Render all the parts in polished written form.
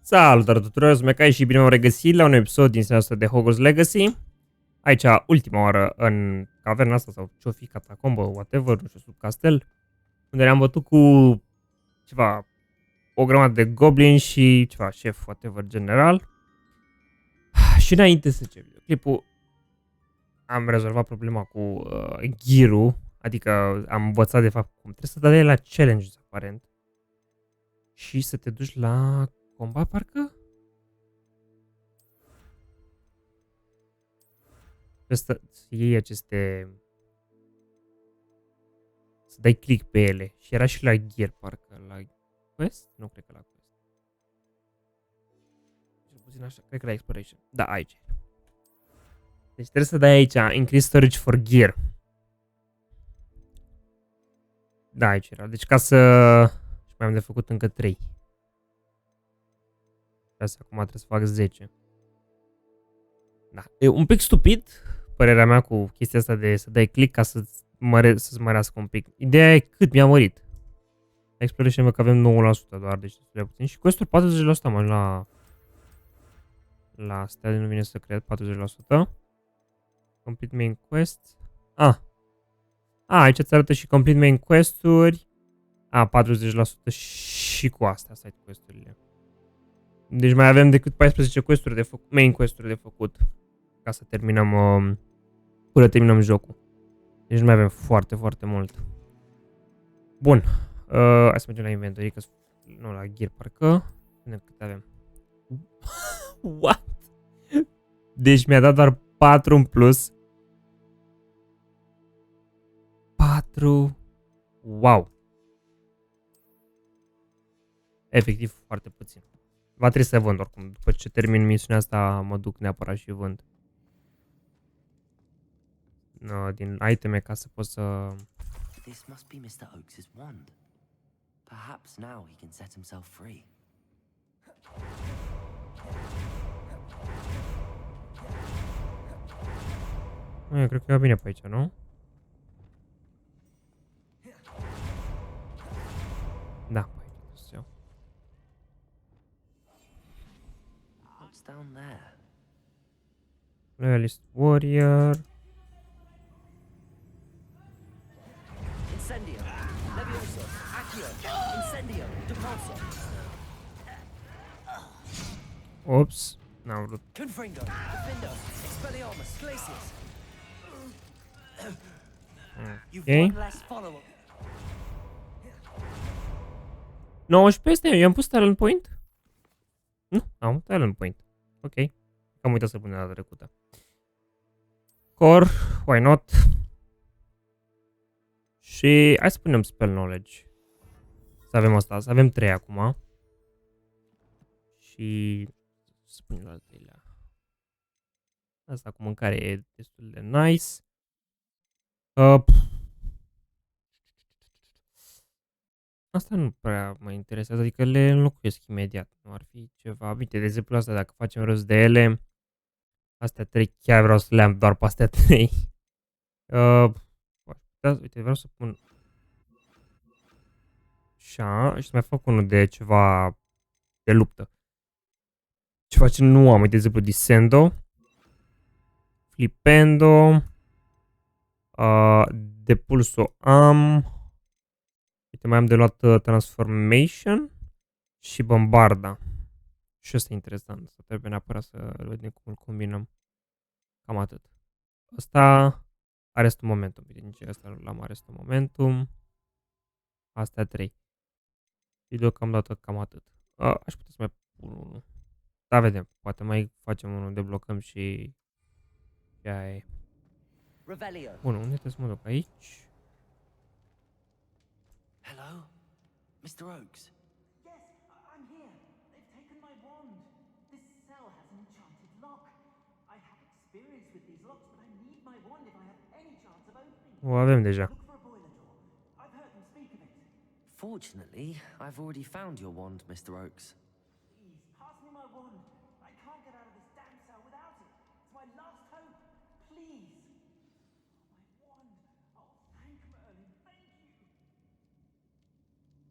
Salutare tuturor, sunt Mecai și bine v-am regăsit la un episod din seria asta de Hogwarts Legacy. Aici, ultima oară, în caverna asta sau ce-o fi, catacombă, whatever, nu știu, sub castel, unde ne-am bătut cu ceva, o grămadă de goblini și ceva, șef, whatever, general. Și înainte să încep videoclipul, am rezolvat problema cu gear-ul, adică am învățat de fapt cum trebuie să dai la challenge, aparent, și să te duci la combat, parcă? Să iei aceste... Să dai click pe ele. Și era și la gear, parcă. La quest? Nu cred că la quest. Cel puțin așa. Cred că la exploration. Da, aici. Deci trebuie să dai aici increase storage for gear. Da, aici era. Deci ca să... Și mai am de făcut încă 3. Și asta acum trebuie să fac 10. Da. E un pic stupid, părerea mea, cu chestia asta de să dai click ca să-ți mărească un pic. Ideea e cât mi-a mărit. Exploration că avem 9% doar, deci destul de puțin. Și costul 40% mă la astea, nu vine să cred, 40%. Complete main quest. Aici îți arată și complete main quest-uri. 40% și cu astea, side quest-urile. Deci mai avem decât 14 quest-uri de făcut, main quest-uri de făcut. Ca să terminăm, până terminăm jocul. Deci nu mai avem foarte, foarte mult. Bun. Hai să mergem la inventory, că nu la gear, parcă. Vedem cât avem. What? Deci mi-a dat doar 4 în plus. 4. Wow. Efectiv foarte puțin. Va trebui să vând oricum. După ce termin misiunea asta, mă duc neapărat și vând. Din iteme ca să pot să... This must be Mr. Oakes's wand. Perhaps now he can set himself free. Eu cred că e bine pe aici, nu? Da, pe aici trebuie să iau. What's down there? Loyalist Warrior. Incendio, Levioso, Accio, Incendio, Depulso. Ops, n-am vrut. Confringo, Defindo, Expelliarmus, Glacius. You've one less follow-up. 19 este? I-am pus talent point? Nu, am talent point. Ok. Am uitat să pun data trecută. Core, why not? Și hai să punem spell knowledge. Să avem asta, să avem 3 acum. Și să punem la al treilea. Asta cu mâncare e destul de nice. Asta nu prea mă interesează, adică le înlocuiesc imediat. Nu ar fi ceva. Uite, de exemplu asta, dacă facem rost de ele, astea 3 chiar vreau să le am doar pe astea 3. Uite, vreau să pun așa și să mai fac unul de ceva de luptă. Ceva ce nu am, uite, de exemplu, Descendo, Flipendo, Depulso am. Uite, mai am de luat Transformation și Bombarda. Și ăsta e interesant, să trebuie neapărat să vedem cum îl combinăm. Cam atât. Ăsta Arestul Momentum, bine, nici ăsta l-am Arestul Momentum. Astea 3. Și deocamdată cam atât. Aș putea să mai pun unul. Da, vedem, poate mai facem unul, deblocăm și aia e. Bun, unde trebuie să mă duc? Aici? Hello? Mr. Oakes? Yes, I'm here. They've taken my wand. This cell has an enchanted lock. I have experience with these locks, but I need my wand if I have any chance of opening it. O avem deja. Look for a boiler door. I've heard them speak of it. Fortunately, I've already found your wand, Mr. Oakes. Please, pass me my wand. I can't get out of this damn cell without it. It's my last hope. Please. My wand. Oh, thank Merlin. Thank you.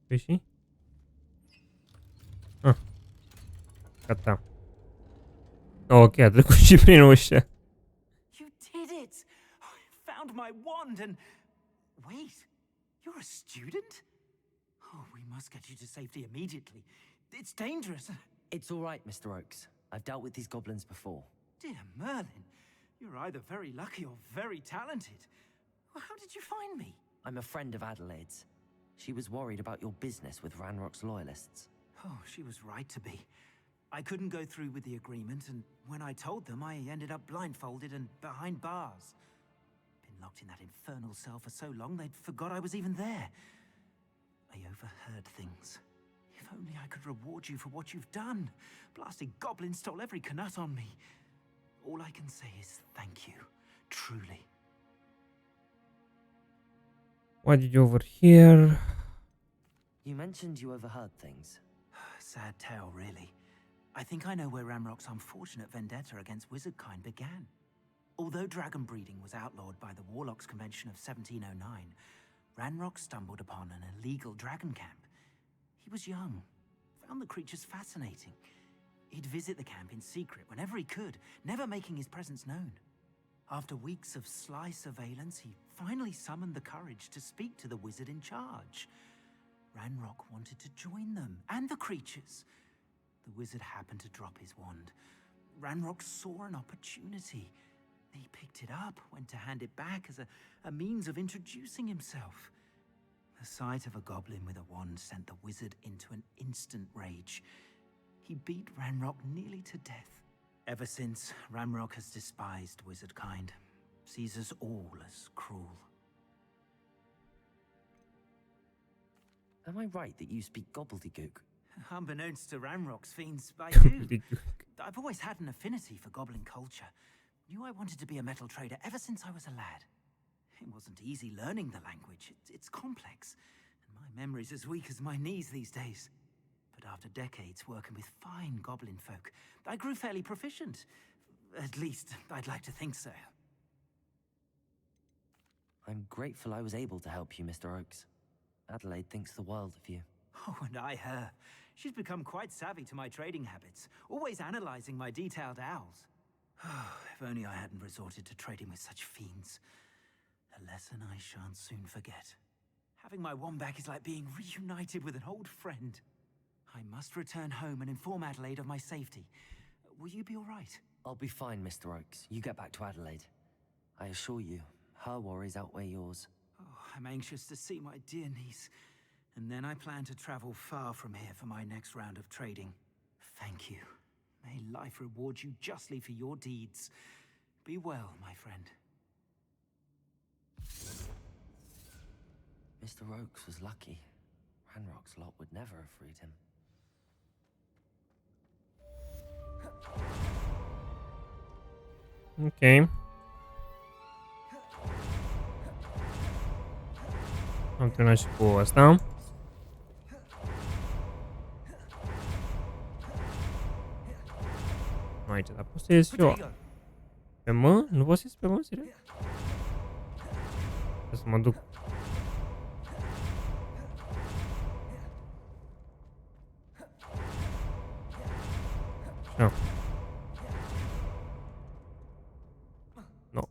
Păi și? Gata. Ok, a trecut și prin ușă. You did it! I found my wand and... Wait, you're a student? Oh, we must get you to safety immediately. It's dangerous. It's all right, Mr. Oakes. I've dealt with these goblins before. Dear Merlin, you're either very lucky or very talented. Well, how did you find me? I'm a friend of Adelaide's. She was worried about your business with Ranrock's loyalists. Oh, she was right to be. I couldn't go through with the agreement, and when I told them, I ended up blindfolded and behind bars. Been locked in that infernal cell for so long, they'd forgot I was even there. I overheard things. If only I could reward you for what you've done. Blasted goblin stole every canut on me. All I can say is thank you, truly. What did you overhear? You mentioned you overheard things. Sad tale, really. I think I know where Ranrock's unfortunate vendetta against wizardkind began. Although dragon breeding was outlawed by the Warlocks Convention of 1709, Ranrock stumbled upon an illegal dragon camp. He was young, found the creatures fascinating. He'd visit the camp in secret whenever he could, never making his presence known. After weeks of sly surveillance, he finally summoned the courage to speak to the wizard in charge. Ranrock wanted to join them, and the creatures. The wizard happened to drop his wand. Ranrock saw an opportunity. He picked it up, went to hand it back as a means of introducing himself. The sight of a goblin with a wand sent the wizard into an instant rage. He beat Ranrock nearly to death. Ever since, Ranrock has despised wizardkind, sees us all as cruel. Am I right that you speak gobbledygook? Unbeknownst to Ranrock's fiends, I do. I've always had an affinity for goblin culture. Knew I wanted to be a metal trader ever since I was a lad. It wasn't easy learning the language. It's complex, and my memory's as weak as my knees these days. But after decades working with fine goblin folk, I grew fairly proficient. At least, I'd like to think so. I'm grateful I was able to help you, Mr. Oakes. Adelaide thinks the world of you. Oh, and I her. She's become quite savvy to my trading habits, always analyzing my detailed owls. If only I hadn't resorted to trading with such fiends. A lesson I shan't soon forget. Having my wand back is like being reunited with an old friend. I must return home and inform Adelaide of my safety. Will you be all right? I'll be fine, Mr. Oakes. You get back to Adelaide. I assure you, her worries outweigh yours. Oh, I'm anxious to see my dear niece. And then I plan to travel far from here for my next round of trading. Thank you. May life reward you justly for your deeds. Be well, my friend. Mr. Oakes was lucky. Ranrock's lot would never have freed him. Ok. Am terminat și cu asta. Nu aici, dar pot să ies și eu. Pe mă? Nu pot să ies pe mă? Serios? Trebuie să mă duc. Așa. No.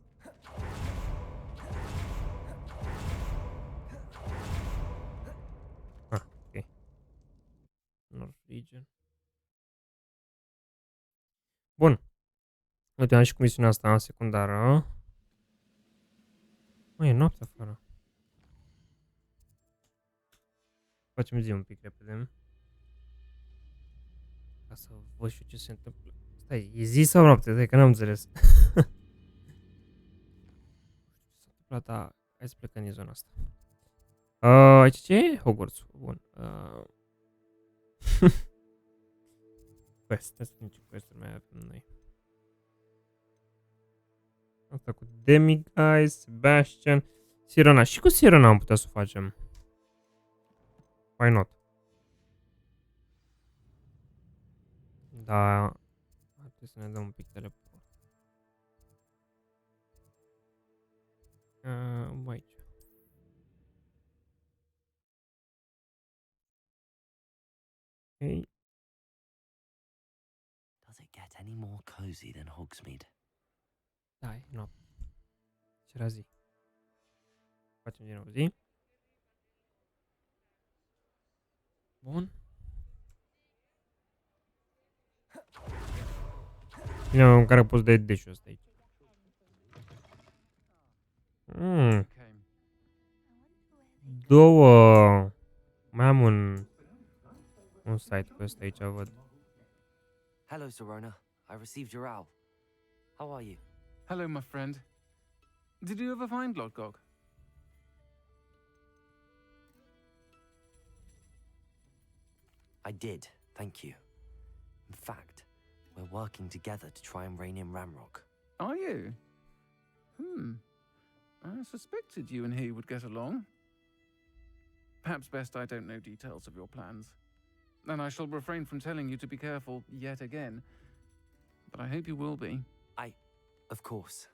Ah, ok. Norwegian. Bun. Uite, am și cu misiunea asta secundară. Măi, e noapte afară. Facem zi un pic repede. Ca să văd și eu ce se întâmplă. Stai, e zi sau noapte? Stai că n-am înțeles. Ce s-a întâmplat, dar hai să plecăm din zona asta. Aici ce e? Hogwarts. Bun. Quest. Hai să vedem ce quest-uri mai avem noi. Asta cu Demi, guys, Sebastian, Sirena. Și cu Sirena am putea să o facem. Why not? Da. Trebuie să ne dăm un pic teleport. Aici. Ok. it get any more cozy than Hogsmeade? Da, e noapte. Și era zi. Facem din nou zi. Bun. Bine, în care poți da dash-ul ăsta aici. Două. Mai am un site cu ăsta aici, văd. Hello, Serona. I received your owl. How are you? Hello, my friend. Did you ever find Lodgok? I did, thank you. In fact, we're working together to try and rein in Ramrock. Are you? I suspected you and he would get along. Perhaps best I don't know details of your plans. And I shall refrain from telling you to be careful yet again. But I hope you will be. Of course.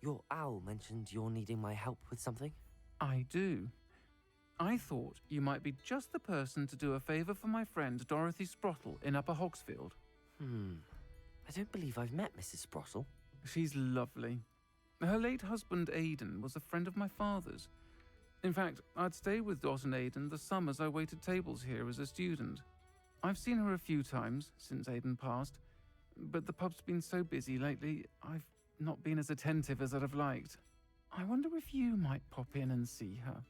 Your owl mentioned you're needing my help with something? I do. I thought you might be just the person to do a favor for my friend Dorothy Sprottle in Upper Hogsfield. I don't believe I've met Mrs. Sprottle. She's lovely. Her late husband Aidan was a friend of my father's. In fact, I'd stay with Dot and Aidan the summers I waited tables here as a student. I've seen her a few times since Aidan passed, but the pub's been so busy lately, I've not been as attentive as I'd have liked. I wonder if you might pop in and see her.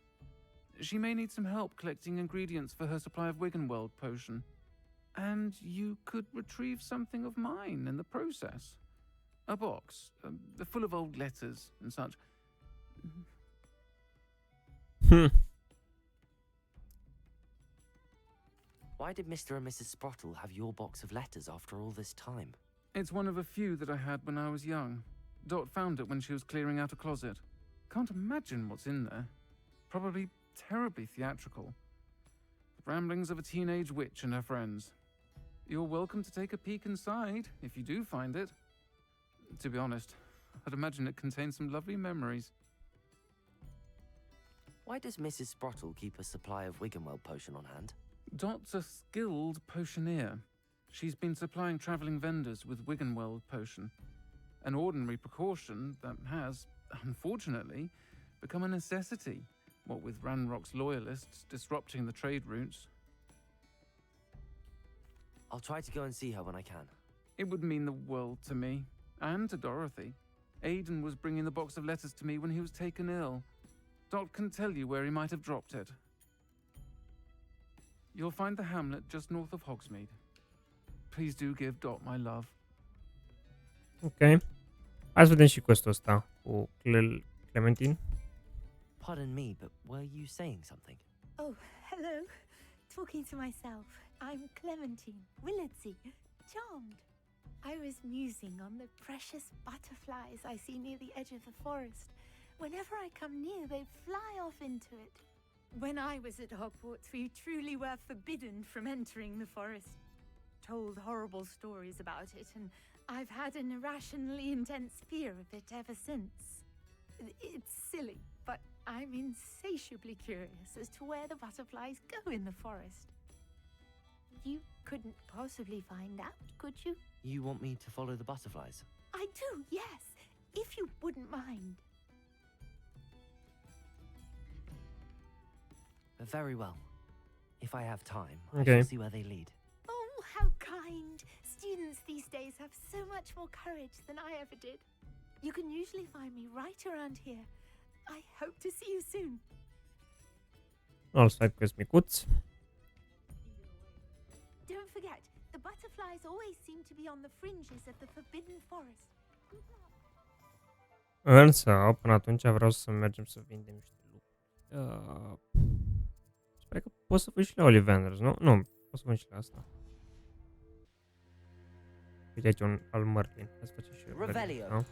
She may need some help collecting ingredients for her supply of Wiggenweld potion. And you could retrieve something of mine in the process. A box, full of old letters and such. Why did Mr. and Mrs. Sprottle have your box of letters after all this time? It's one of a few that I had when I was young. Dot found it when she was clearing out a closet. Can't imagine what's in there. Probably terribly theatrical. The ramblings of a teenage witch and her friends. You're welcome to take a peek inside, if you do find it. To be honest, I'd imagine it contains some lovely memories. Why does Mrs. Sprottle keep a supply of Wiggenweld potion on hand? Dot's a skilled potioneer. She's been supplying travelling vendors with Wiggenweld potion. An ordinary precaution that has, unfortunately, become a necessity, what with Ranrock's loyalists disrupting the trade routes. I'll try to go and see her when I can. It would mean the world to me, and to Dorothy. Aidan was bringing the box of letters to me when he was taken ill. Dot can tell you where he might have dropped it. You'll find the hamlet just north of Hogsmeade. Please do give Dot my love. Ok. Hai să vedem și questul ăsta cu Clementine. Pardon me, but were you saying something? Oh, hello. Talking to myself. I'm Clementine, Willardsey, charmed. I was musing on the precious butterflies I see near the edge of the forest. Whenever I come near, they fly off into it. When I was at Hogwarts, we truly were forbidden from entering the forest. Told horrible stories about it, and I've had an irrationally intense fear of it ever since. It's silly, but I'm insatiably curious as to where the butterflies go in the forest. You couldn't possibly find out, could you? You want me to follow the butterflies? I do, yes, if you wouldn't mind. Very well. If I have time, I Okay. shall see where they lead. Oh, how kind. Students these days have so much more courage than I ever did. You can usually find me right around here. I hope to see you soon. Alt site quest micuț. Don't forget, the butterflies always seem to be on the fringes of the Forbidden Forest. Însă, până atunci vreau să mergem să vindem niște lucruri. Sper că pot să vând și la Ollivanders, nu? Nu, pot să vând și la asta. Uite aici un al Merlin. Hai să facem și eu. Revelio. Nu?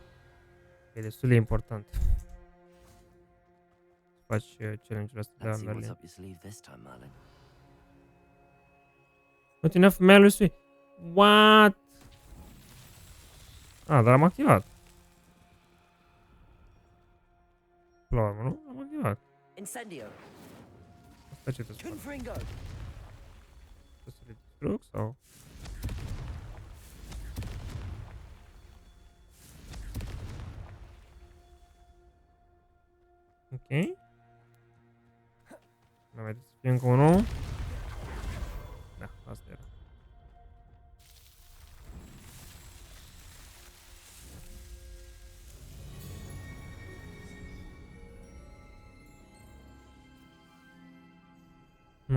E destul de important. Să faci challenge-ul ăsta de la Let's see what's Merlin. up your sleeve this time, Merlin. Not enough mail sui. What? Ah, dar am activat. La urmă, nu? Am activat. Incendio! Asta ce te spune? Confringo! Să le distrug sau? Ok. Mai vedeți să fie încă unul. Da, asta era.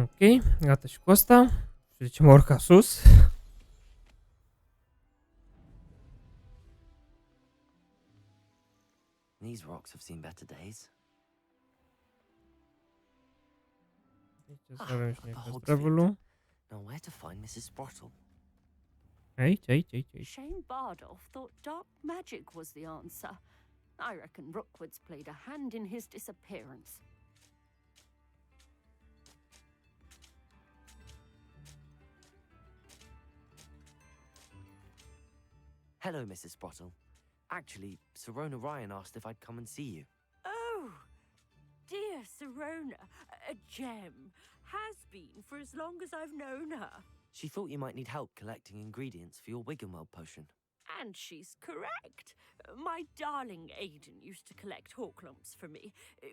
Ok, gata și cu asta. Și zicem urca sus. These rocks have seen better days. Deci să avem și noi a fast hog's travel-ul. Now where to find Mrs. Sprottle? Aici. Shane Bardolph thought dark magic was the answer. I reckon Rookwood's played a hand in his disappearance. Hello, Mrs. Sprottle. Actually, Sirona Ryan asked if I'd come and see you. Oh, dear Sirona, a gem. Has been for as long as I've known her. She thought you might need help collecting ingredients for your Wiggenweld potion. And she's correct. My darling Aidan used to collect hawklumps for me.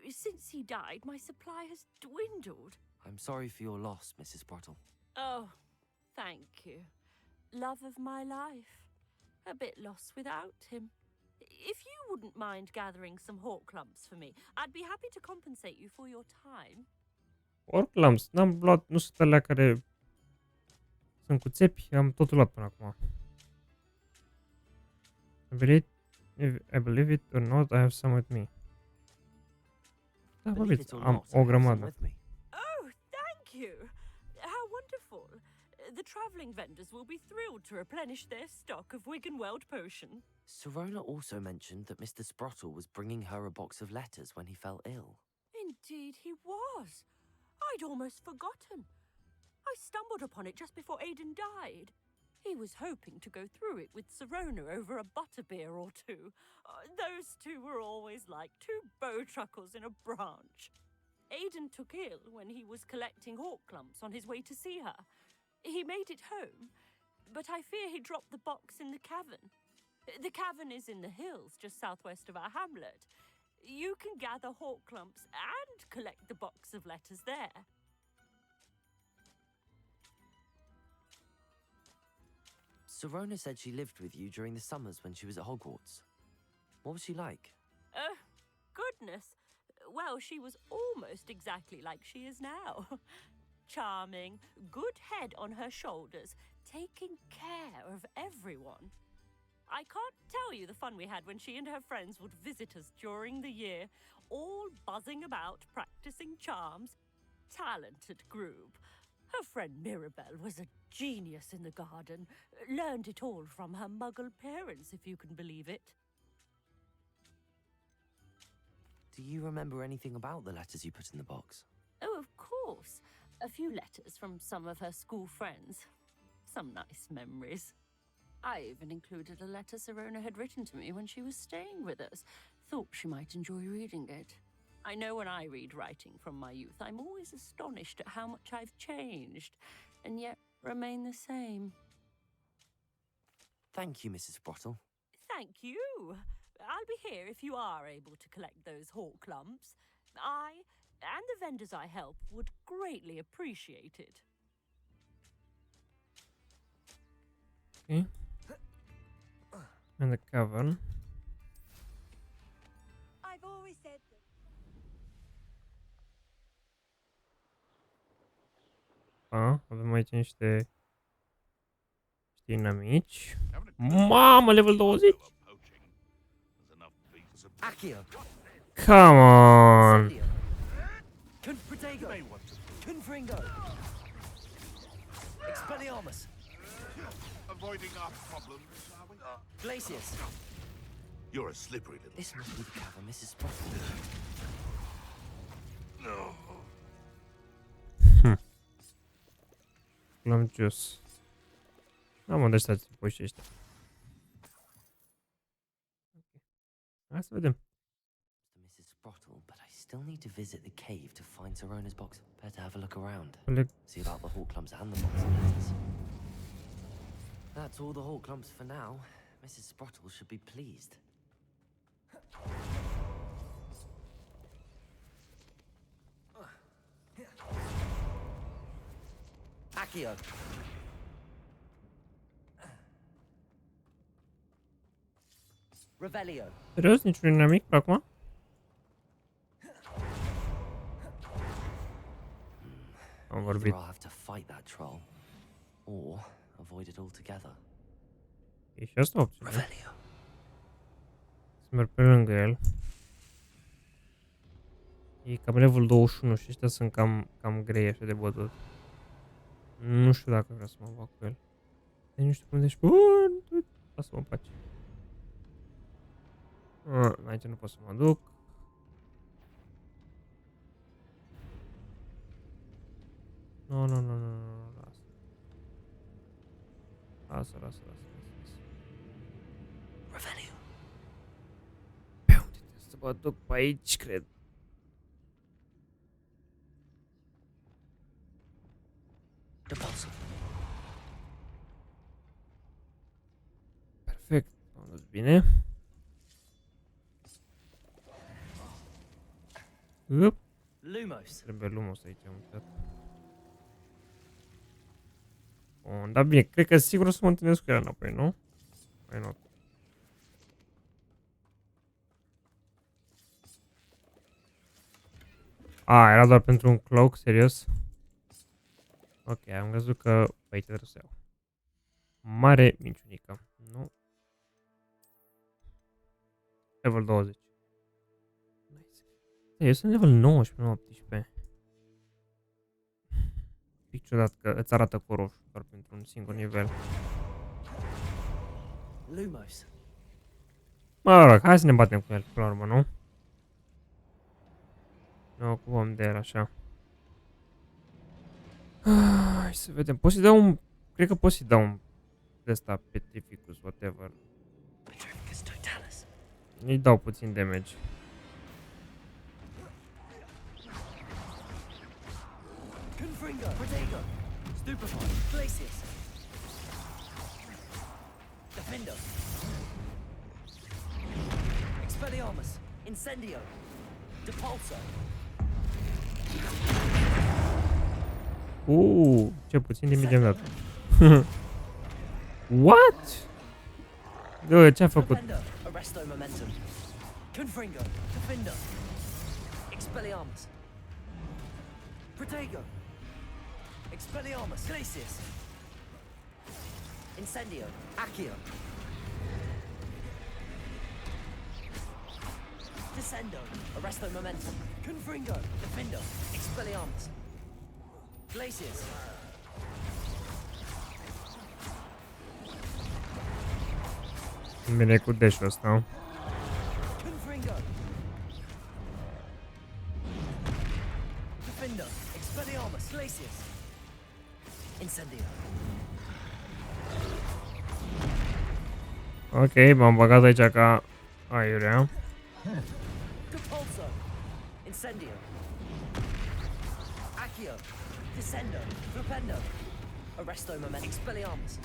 Since he died, my supply has dwindled. I'm sorry for your loss, Mrs. Sprottle. Oh, thank you. Love of my life. A bit lost without him. If you wouldn't mind gathering some hawklumps for me, I'd be happy to compensate you for your time. Orclams. N-am luat, nu sunt alea care sunt cu țepi, am totul luat până acum. I believe it or not, I have some with me. Da, Believe vorbiți, it or am not, I o have some grămadă. with me. Oh, thank you. How wonderful. The travelling vendors will be thrilled to replenish their stock of Wiggenweld potion. Sirona also mentioned that Mr. Sprottle was bringing her a box of letters when he fell ill. Indeed he was. I'd almost forgotten. I stumbled upon it just before Aidan died. He was hoping to go through it with Sirona over a butterbeer or two. Those two were always like two bowtruckles in a branch. Aidan took ill when he was collecting hawklumps on his way to see her. He made it home, but I fear he dropped the box in the cavern. The cavern is in the hills just southwest of our hamlet. You can gather hawklumps and collect the box of letters there. Sirona said she lived with you during the summers when she was at Hogwarts. What was she like? Goodness. Well, she was almost exactly like she is now. Charming, good head on her shoulders, taking care of everyone. I can't tell you the fun we had when she and her friends would visit us during the year, all buzzing about, practicing charms. Talented group. Her friend Mirabelle was a genius in the garden. Learned it all from her muggle parents, if you can believe it. Do you remember anything about the letters you put in the box? Oh, of course. A few letters from some of her school friends. Some nice memories. I even included a letter Sirona had written to me when she was staying with us. Thought she might enjoy reading it. I know when I read writing from my youth, I'm always astonished at how much I've changed, and yet remain the same. Thank you, Mrs. Sprottle. Thank you. I'll be here if you are able to collect those hawklumps. I and the vendors I help would greatly appreciate it. Ok. And the cavern. I've always said that. Avem aici niște inamici. Mamă, level 20! Accio! Come on! Confratego! Confringo! Expelliarmus! Avoiding our problems, are we? Glacius! You're a slippery little... This must be the cavern Mrs. Sprottle. No. L-am jos. Da, mă, deci stați voi și ăștia. Ok. Hai să vedem. Mrs. Sprottle, but I still need to visit the cave to find Sirona's box. Better have a look around. See about the hawklumps and the box of letters. That's all the hawklumps for now. Mrs. Sprottle should be pleased. Accio. Revelio. Serios? Niciun inamic pe acum? Am vorbit. Either I'll have to fight that troll, or avoid it altogether. E și asta opțiune. Revelio. Să merg pe lângă el. E cam level 21 și ăștia sunt cam grei așa de bătut. Nu știu dacă vreau să mă fac cu el. Deci nu știu cum de bun. Lasă-mă în pace. Aici nu pot să mă duc. Nu, lasă. Lasă. Revelio. Pe unde trebuie să mă duc? Pe aici, cred. Deposit. Perfect. Am dus bine. Up. Lumos. Trebuie lumos aici, am uitat. Bun, dar bine, cred că sigur o să mă întâlnesc cu el înapoi, nu? Mai not. A, era doar pentru un cloak, serios? Ok, am crezut că pe aici trebuie să iau. Mare minciunică, nu? Level 20. Nice. Eu sunt level 19, nu 18. Pic ciudat că îți arată cu roșu doar pentru un singur nivel. Lumos. Mă rog, hai să ne batem cu el, până la urmă, nu? Ne ocupăm de el, așa. Hai să vedem. Pot să-i dau un... Cred că pot să-i dau un... De ăsta, Petrificus, whatever. Petrificus totalis. Îi dau puțin damage. Confringo. Protego. Stupefy. Glacius. Defendo. Expelliarmus. Incendio. Depulso. Ce puțin de mii de-am dat. What? Ce-a făcut? Defendo. Arresto momentum. Confringo. Defendo. Expelliarmus. Protego. Expelliarmus. Glacius. Incendio. Accio. Descendo. Arresto momentum. Confringo. Defendo. Expelliarmus. Glacius. Bine cu dash-ul ăsta. Confringo. Defendo. Expelliarmus. Glacius. Incendio. Ok, m-am băgat aici ca aiurea. Depulso. Incendio. Accio. Descendo. Flipendo. Arresto moment. Expelliarmus.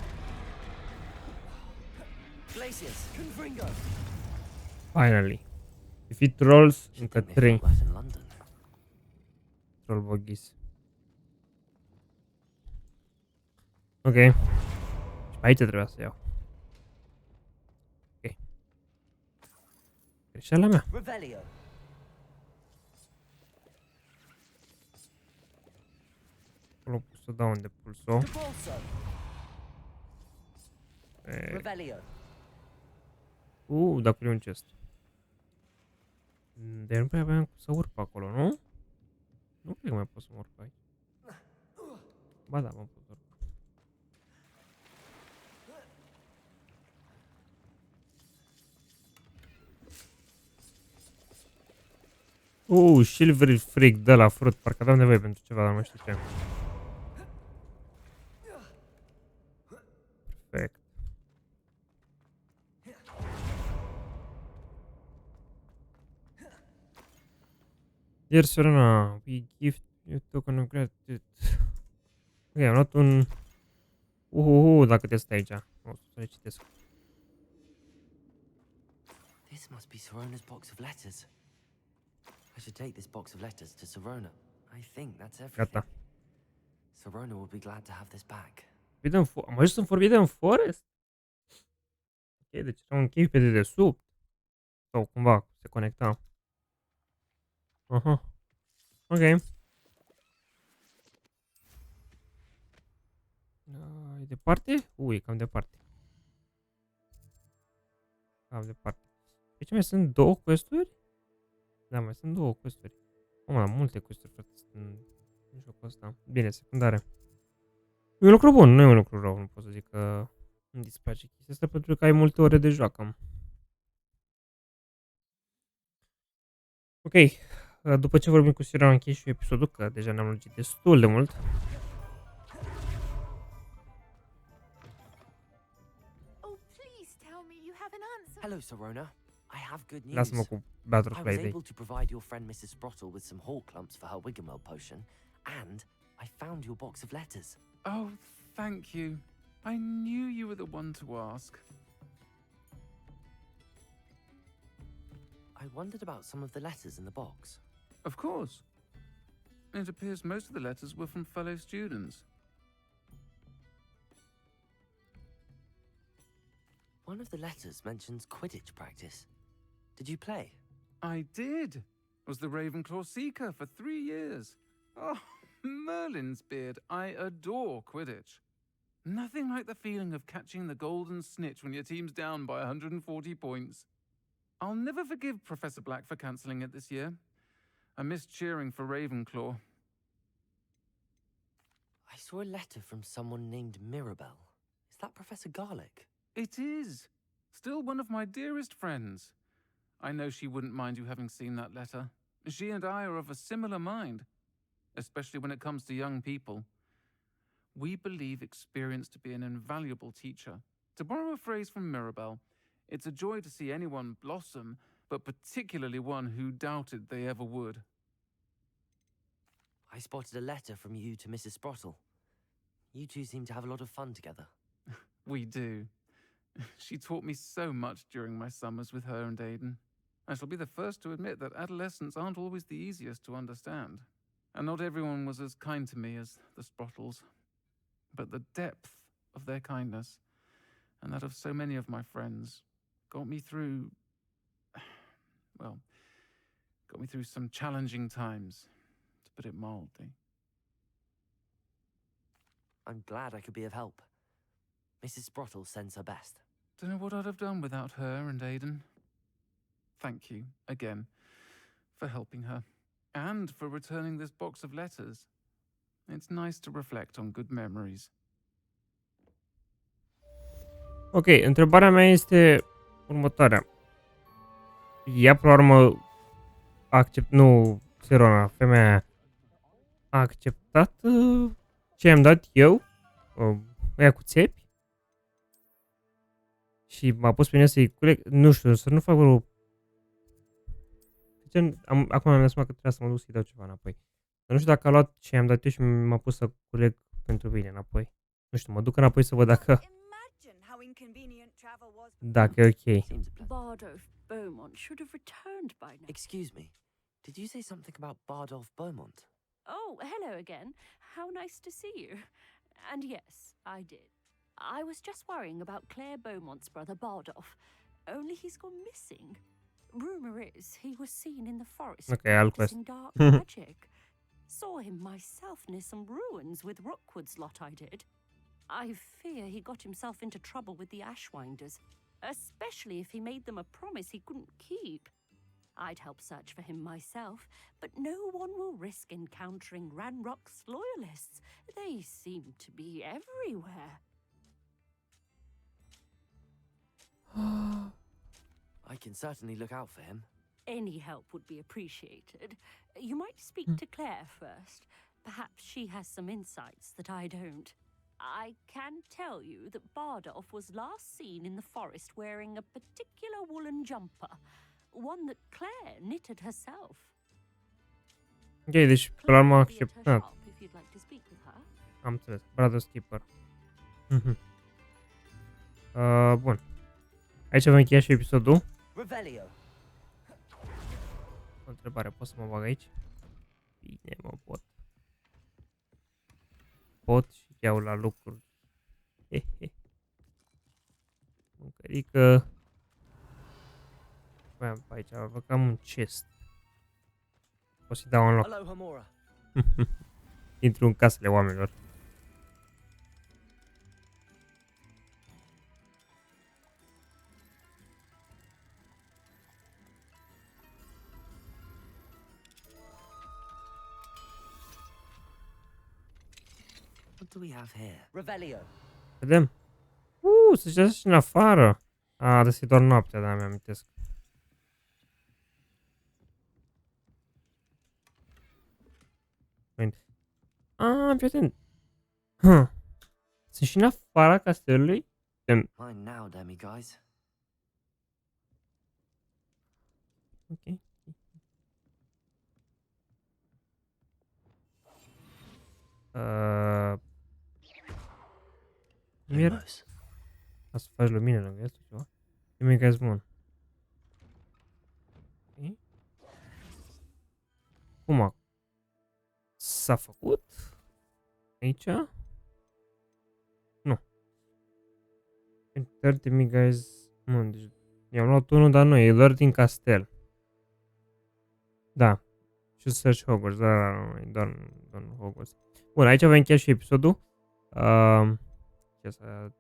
Glacius. Confringo. Finally. If it rolls, încă Think they 3. thought that in London. Troll boghis. Ok. Și pe aici trebuia să iau. Ok. Greșeala mea. Revelio. Acolo pot să dau un depulso. Depulso. Revelio. Dacă e un chest. Dar nu prea aveam cum să urc pe acolo, nu? Nu cred că mai pot să mă urc pe aici. Ba da, mă pot urca. Silver Freak de la frut. Parcă aveam nevoie pentru ceva, dar nu mai știu ce. Perfect. Dear Serena, we gift you token of gratitude. Ok, am luat un... dacă te stai aici. O să le citesc. This must be Sirona's box of letters. I should take this box of letters to Sirona. I think that's everything. Gata. Sirona will be glad to have this back. Am ajuns în Forbidden Forest? Ok, deci era un cave pe dedesubt. Sau cumva se conecta. Aha. Ok. E departe? E cam departe. Cam departe. Deci mai sunt 2 quest-uri? Da, mai sunt 2 quest-uri. Mamă, multe quest-uri, frate, sunt în jocul ăsta. Bine, secundare. E un lucru bun, nu e un lucru rău, nu pot să zic că îmi displace chestia asta pentru că ai multe ore de joacă. Ok, după ce vorbim cu Sira, am încheiat și episodul, că deja ne-am lungit destul de mult. Oh, please tell me you have an answer. Hello, Sirona. I have good news. Lasă-mă cu I Butterfly was Day. able to provide your friend Mrs. Sprottle with some hall clumps for her Wiggenweld potion, and I found your box of letters. Oh, thank you. I knew you were the one to ask. I wondered about some of the letters in the box. Of course. It appears most of the letters were from fellow students. One of the letters mentions Quidditch practice. Did you play? I did. Was the Ravenclaw Seeker for 3 years. Oh, Merlin's beard. I adore Quidditch. Nothing like the feeling of catching the golden snitch when your team's down by 140 points. I'll never forgive Professor Black for cancelling it this year. I missed cheering for Ravenclaw. I saw a letter from someone named Mirabelle. Is that Professor Garlick? It is. Still one of my dearest friends. I know she wouldn't mind you having seen that letter. She and I are of a similar mind, especially when it comes to young people. We believe experience to be an invaluable teacher. To borrow a phrase from Mirabelle, it's a joy to see anyone blossom, but particularly one who doubted they ever would. I spotted a letter from you to Mrs. Sprottle. You two seem to have a lot of fun together. We do. She taught me so much during my summers with her and Aidan. I shall be the first to admit that adolescents aren't always the easiest to understand. And not everyone was as kind to me as the Sprottles. But the depth of their kindness, and that of so many of my friends, got me through... well, got me through some challenging times, to put it mildly. I'm glad I could be of help. Mrs. Sprottle sends her best. Don't know what I'd have done without her and Aidan. Thank you, again, for helping her, and for returning this box of letters. It's nice to reflect on good memories. Ok, întrebarea mea este următoarea. Ea, până la urmă, nu, Sirona, femeia aia, a acceptat ce am dat eu, ăia cu țepi, și m-a pus pe mine să-i culeg, nu știu, să nu fac vreo... Acum mi-am dat seama că trebuia să mă duc să-i dau ceva înapoi. Dar nu știu dacă a luat ce am dat eu și m-a pus să culeg pentru mine înapoi. Nu știu, mă duc înapoi să văd dacă e ok. Bardolph Beaumont should have returned by now. Excuse me. Did you say something about Bardolph Beaumont? Oh, hello again. How nice to see you. And yes, I did. I was just worrying about Claire Beaumont's brother Bardolph. Only he's gone missing. Rumor is he was seen in the forest practicing dark magic. Saw him myself near some ruins with Rookwood's lot I did. I fear he got himself into trouble with the Ashwinders, especially if he made them a promise he couldn't keep. I'd help search for him myself, but no one will risk encountering Ranrock's loyalists. They seem to be everywhere. I can certainly look out for him. Any help would be appreciated. You might speak to Claire first. Perhaps she has some insights that I don't. I can tell you that Bardolph was last seen in the forest wearing a particular woolen jumper, one that Claire knitted herself. Ok, deci pe la urmă a acceptat. If you'd like to speak with her. Am înțeles, Brother's Keeper. Bun. Aici am încheiat și episodul. Revelio. O întrebare, pot să mă bag aici? Bine, mă pot. pot și iau la lucruri. Hehe. Mâncărică. Băi, pe aici văd că am un chest. O să-i dau în loc. Hello, Hamura. Intru în casele oamenilor. What do we have here? Revelio. Vedem. Se știa și în afară. A, e doar noaptea, da, mi-amintesc. Fii atent. Sunt și în afara castelului? Mine now, demiguise. Ok. Mir? Lumos. A să faci lumină lângă el sau ceva? E mega bun. Ok. Cum s-a făcut? Aici? Nu. 30.000 guys. Deci i-am luat unul, dar nu, e doar din castel. Da. Și search Hogwarts, da, e doar Hogwarts. Bun, aici avem chiar și episodul. Ce să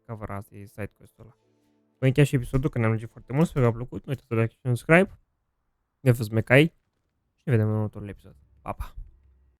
cover asta e side quest-ul ăla. Voi încheia și episodul, că ne-am lungit foarte mult, sper că v-a plăcut. Nu uitați să like și subscribe. Ne-a fost mecai și ne vedem în următorul episod. Pa, pa!